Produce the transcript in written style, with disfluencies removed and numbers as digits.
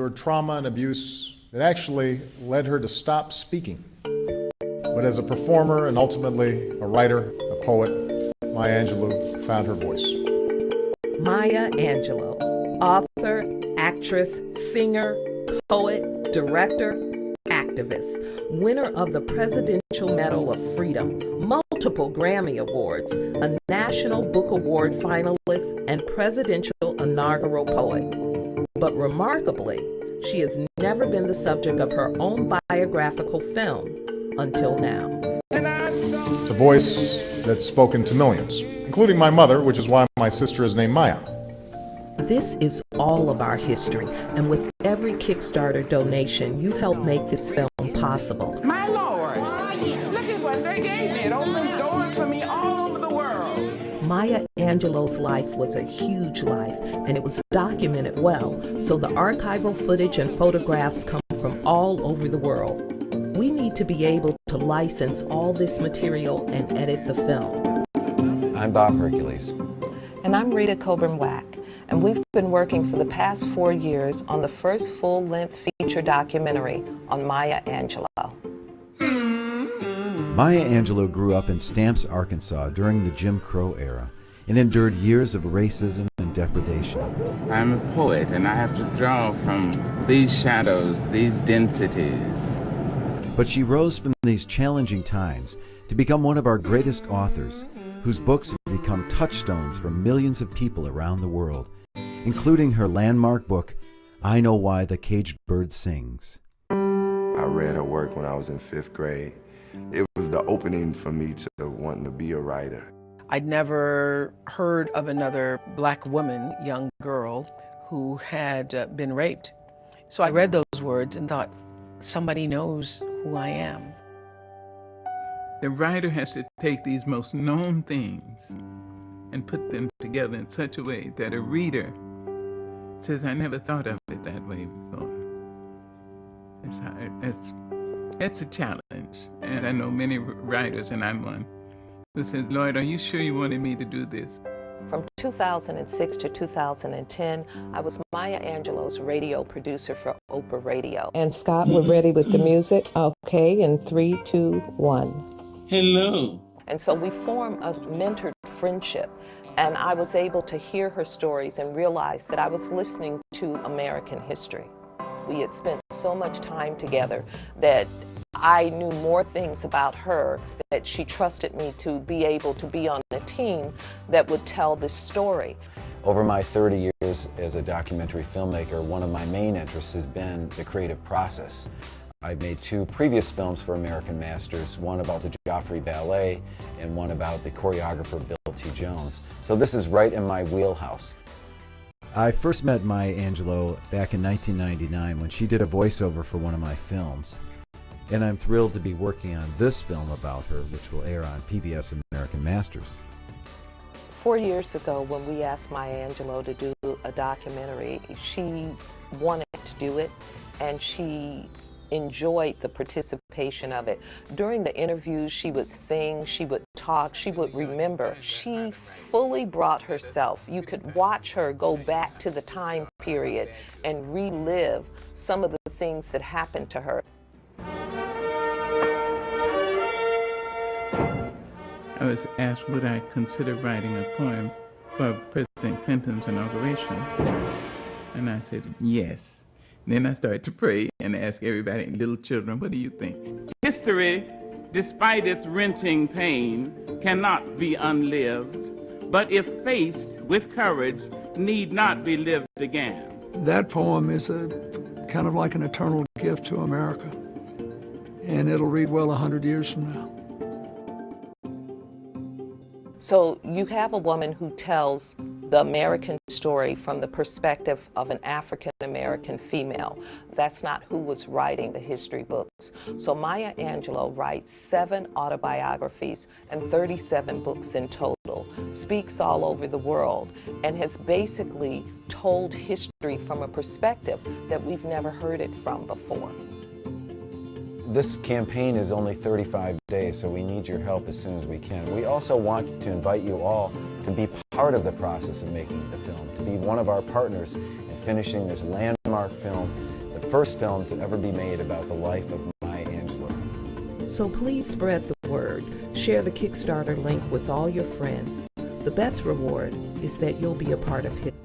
endured trauma and abuse that actually led her to stop speaking. But as a performer and ultimately a writer, a poet, Maya Angelou found her voice. Maya Angelou, author, actress, singer, poet, director, activist, winner of the Presidential Medal of Freedom, multiple Grammy Awards, a National Book Award finalist, and presidential inaugural poet. But remarkably, she has never been the subject of her own biographical film until now. It's a voice that's spoken to millions, including my mother, which is why my sister is named Maya. This is all of our history, and with every Kickstarter donation, you help make this film possible. My Lord, look at what they gave me. It opens doors for me all over the world. Maya Angelou's life was a huge life, and it was documented well, so the archival footage and photographs come from all over the world. We need to be able to license all this material and edit the film. I'm Bob Hercules. And I'm Rita Coburn-Wack, and we've been working for the past 4 years on the first full-length feature documentary on Maya Angelou. Maya Angelou grew up in Stamps, Arkansas during the Jim Crow era and endured years of racism and depredation. I'm a poet, and I have to draw from these shadows, these densities. But she rose from these challenging times to become one of our greatest authors, whose books have become touchstones for millions of people around the world, including her landmark book, I Know Why the Caged Bird Sings. I read her work when I was in 5th grade. It was the opening for me to wanting to be a writer. I'd never heard of another black woman, young girl, who had been raped. So I read those words and thought, somebody knows who I am. The writer has to take these most known things and put them together in such a way that a reader says, I never thought of it that way before. It's a challenge, and I know many writers, and I'm one, who says, Lord, are you sure you wanted me to do this? From 2006 to 2010, I was Maya Angelou's radio producer for Oprah Radio. And Scott, we're ready with the music. Okay, in 3, 2, 1. Hello. And so we formed a mentored friendship, and I was able to hear her stories and realize that I was listening to American history. We had spent so much time together that I knew more things about her, that she trusted me to be able to be on a team that would tell this story. Over my 30 years as a documentary filmmaker, one of my main interests has been the creative process. I've made 2 previous films for American Masters, one about the Joffrey Ballet and one about the choreographer Bill T. Jones. So this is right in my wheelhouse. I first met Maya Angelou back in 1999 when she did a voiceover for one of my films. And I'm thrilled to be working on this film about her, which will air on PBS American Masters. 4 years ago, when we asked Maya Angelou to do a documentary, she wanted to do it, and she enjoyed the participation of it. During the interviews, she would sing, she would talk, she would remember. She fully brought herself. You could watch her go back to the time period and relive some of the things that happened to her. I was asked would I consider writing a poem for President Clinton's inauguration, and I said yes. Then I started to pray and ask everybody, little children, what do you think? History, despite its wrenching pain, cannot be unlived, but if faced with courage, need not be lived again. That poem is a kind of like an eternal gift to America, and it'll read well 100 years from now. So you have a woman who tells the American story from the perspective of an African-American female. That's not who was writing the history books. So Maya Angelou writes 7 autobiographies and 37 books in total, speaks all over the world, and has basically told history from a perspective that we've never heard it from before. This campaign is only 35 days, so we need your help as soon as we can. We also want to invite you all to be part of the process of making the film, to be one of our partners in finishing this landmark film the first film to ever be made about the life of Maya Angelou. So please spread the word. Share the Kickstarter link with all your friends. The best reward is that you'll be a part of history.